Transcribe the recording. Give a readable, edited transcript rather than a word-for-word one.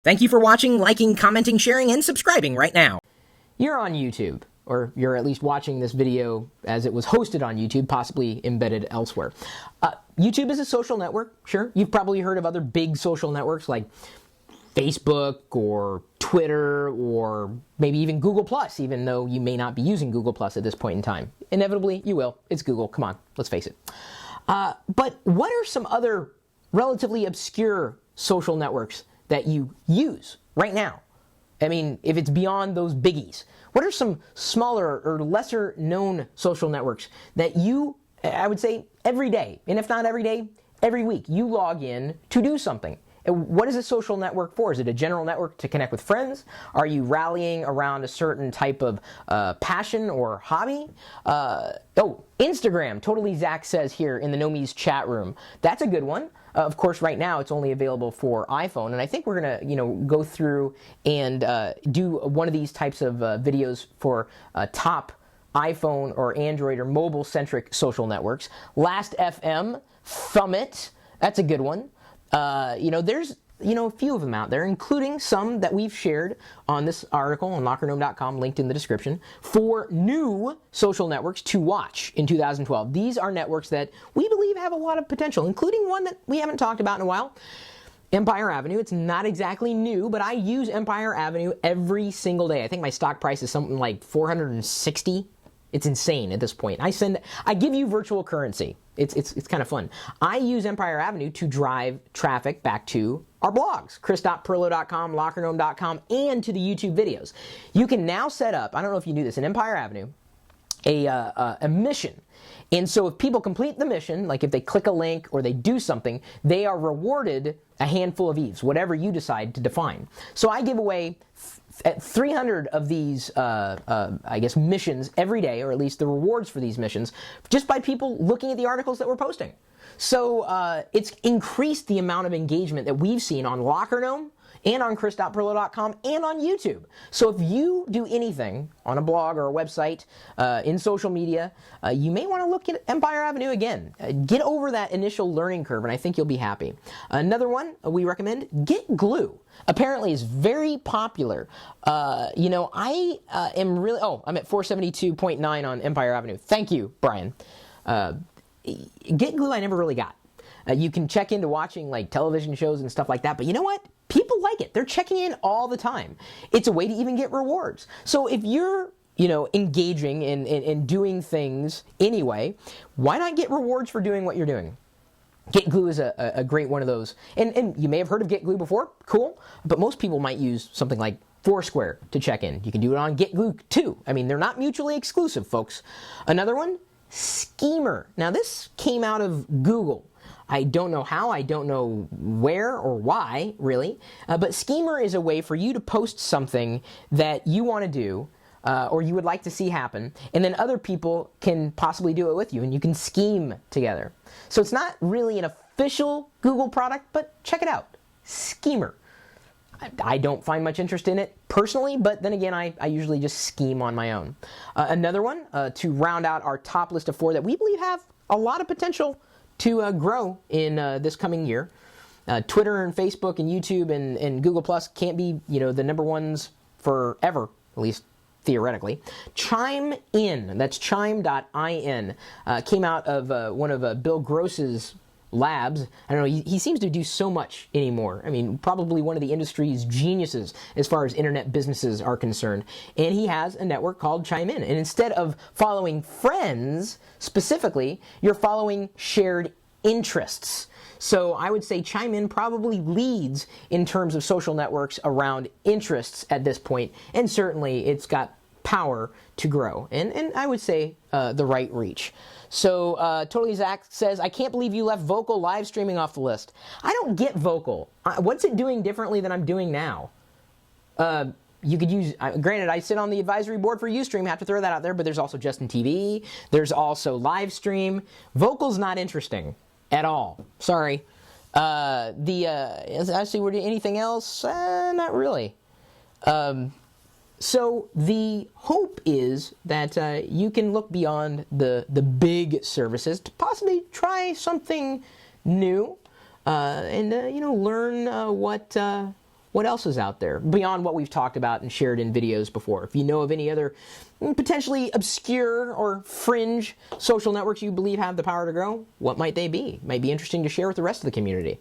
Thank you for watching, liking, commenting, sharing, and subscribing right now. You're on YouTube, or you're at least watching this video as it was hosted on YouTube, possibly embedded elsewhere. YouTube is a social network, sure. You've probably heard of other big social networks like Facebook or Twitter or maybe even Google+, even though you may not be using Google+ at this point in time. Inevitably, you will. It's Google. Come on, let's face it. But what are some other relatively obscure social networks that you use right now? I mean, if it's beyond those biggies, what are some smaller or lesser known social networks that you, I would say, every day, and if not every day, every week, you log in to do something? What is a social network for? Is it a general network to connect with friends? Are you rallying around a certain type of passion or hobby? Instagram, totally Zach says here in the Nomies chat room. That's a good one. Of course, right now it's only available for iPhone, and I think we're gonna, go through and do one of these types of videos for top iPhone or Android or mobile-centric social networks. Last.fm, Thumb.it, that's a good one. There's a few of them out there, including some that we've shared on this article on LockerGnome.com, linked in the description, for new social networks to watch in 2012. These are networks that we believe have a lot of potential, including one that we haven't talked about in a while, Empire Avenue. It's not exactly new, but I use Empire Avenue every single day. I think my stock price is something like 460. It's insane at this point. I give you virtual currency. It's kind of fun. I use Empire Avenue to drive traffic back to our blogs, chris.perlo.com, lockergnome.com, and to the YouTube videos. You can now set up, I don't know if you knew this, in Empire Avenue, a mission. And so if people complete the mission, like if they click a link or they do something, they are rewarded a handful of EVEs, whatever you decide to define. So I give away 300 of these, missions every day, or at least the rewards for these missions, just by people looking at the articles that we're posting. So it's increased the amount of engagement that we've seen on LockerGnome and on chris.perlo.com and on YouTube. So if you do anything on a blog or a website, in social media, you may want to look at Empire Avenue again. Get over that initial learning curve, and I think you'll be happy. Another one we recommend, Get Glue. Apparently is very popular. I'm at 472.9 on Empire Avenue. Thank you, Brian. Get Glue I never really got. You can check into watching like television shows and stuff like that, but you know what? People like it. They're checking in all the time. It's a way to even get rewards. So if you're engaging in doing things anyway, why not get rewards for doing what you're doing? Get Glue is a great one of those. And you may have heard of Get Glue before. Cool. But most people might use something like Foursquare to check in. You can do it on Get Glue too. I mean, they're not mutually exclusive, folks. Another one, Schemer. Now, this came out of Google. I don't know how, I don't know where or why, really. But Schemer is a way for you to post something that you want to do, or you would like to see happen, and then other people can possibly do it with you, and you can scheme together. So it's not really an official Google product, but check it out. Schemer. I don't find much interest in it personally, but then again, I usually just scheme on my own. Another one, to round out our top list of 4 that we believe have a lot of potential to grow in this coming year. Twitter and Facebook and YouTube and Google Plus can't be, the number ones forever, at least theoretically. Chime.in, that's chime.in, came out of one of Bill Gross's labs. I don't know, he seems to do so much anymore. I mean, probably one of the industry's geniuses as far as internet businesses are concerned. And he has a network called Chime In. And instead of following friends specifically, you're following shared interests. So I would say Chime In probably leads in terms of social networks around interests at this point, and certainly it's got power to grow, and I would say the right reach. So Totally Zach says, I can't believe you left Vocal live streaming off the list. I don't get Vocal. What's it doing differently than I'm doing now? You could use, granted, I sit on the advisory board for Ustream, have to throw that out there, but there's also Justin TV, there's also live stream. Vocal's not interesting at all. Sorry. Actually, anything else? Not really. So the hope is that you can look beyond the big services to possibly try something new, and learn What else is out there beyond what we've talked about and shared in videos before? If you know of any other potentially obscure or fringe social networks you believe have the power to grow, what might they be? Might be interesting to share with the rest of the community.